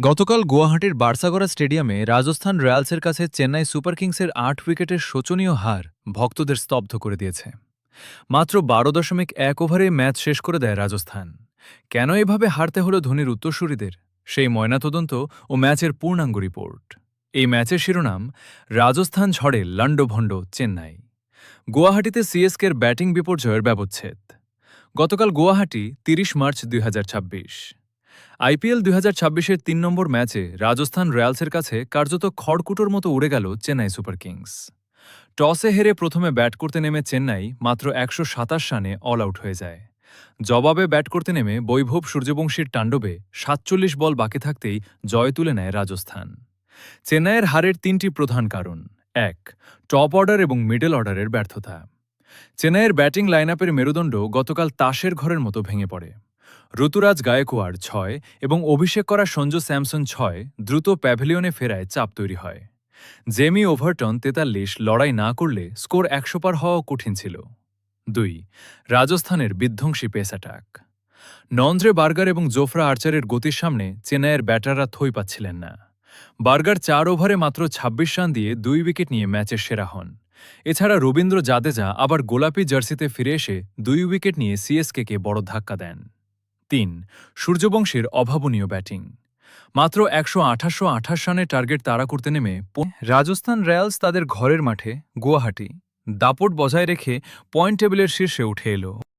গতকাল গুয়াহাটির বার্সাগড়া স্টেডিয়ামে রাজস্থান রয়্যালসের কাছে চেন্নাই সুপার কিংসের ৮ উইকেটের শোচনীয় হার ভক্তদের স্তব্ধ করে দিয়েছে। মাত্র ১২.১ ওভারে ম্যাচ শেষ করে দেয় রাজস্থান। কেন এভাবে হারতে হলো ধোনির উত্তরসূরিদের, সেই ময়নাতদন্ত ও ম্যাচের পূর্ণাঙ্গ রিপোর্ট। এই ম্যাচের শিরোনাম, রাজস্থান ঝড়ে লণ্ডভণ্ড চেন্নাই। গুয়াহাটিতে সিএসকের ব্যাটিং বিপর্যয়ের ব্যবচ্ছেদ। গতকাল গুয়াহাটি ৩০ মার্চ ২০২৬। আইপিএল ২০২৬-এর ৩ নম্বর ম্যাচে রাজস্থান রয়্যালসের কাছে কার্যত খড়কুটোর মতো উড়ে গেল চেন্নাই সুপার কিংস। টসে হেরে প্রথমে ব্যাট করতে নেমে চেন্নাই মাত্র ১২৭ রানে অল আউট হয়ে যায়। জবাবে ব্যাট করতে নেমে বৈভব সূর্যবংশীর তাণ্ডবে ৪৭ বল বাকি থাকতেই জয় তুলে নেয় রাজস্থান। চেন্নাইয়ের হারের ৩টি প্রধান কারণ। ১. টপ অর্ডার এবং মিডল অর্ডারের ব্যর্থতা। চেন্নাইয়ের ব্যাটিং লাইনআপের মেরুদণ্ড গতকাল তাসের ঘরের মতো ভেঙে পড়ে। ঋতুরাজ গায়কোয়াড় ৬ এবং অভিষেক করা সঞ্জু স্যামসন ৬ দ্রুত প্যাভিলিয়নে ফেরায় চাপ তৈরি হয়। জেমি ওভারটন ৪৩ লড়াই না করলে স্কোর ১০০ পার হওয়া কঠিন ছিল। ২. রাজস্থানের বিধ্বংসী পেস অ্যাটাক। নন্দ্রে বার্গার এবং জোফরা আর্চারের গতির সামনে চেন্নাইয়ের ব্যাটাররা থই পাচ্ছিলেন না। বার্গার ৪ ওভারে মাত্র ২৬ রান দিয়ে ২ উইকেট নিয়ে ম্যাচের সেরা হন। এছাড়া রবীন্দ্র জাদেজা আবার গোলাপি জার্সিতে ফিরে এসে ২ উইকেট নিয়ে সিএসকেকে বড় ধাক্কা দেন। ৩. সূর্যবংশীর অভাবনীয় ব্যাটিং। মাত্র ১২৮ রানের টার্গেট তাড়া করতে নেমে রাজস্থান রয়্যালস তাদের ঘরের মাঠে গুয়াহাটি দাপট বজায় রেখে পয়েন্ট টেবিলের শীর্ষে উঠে এল।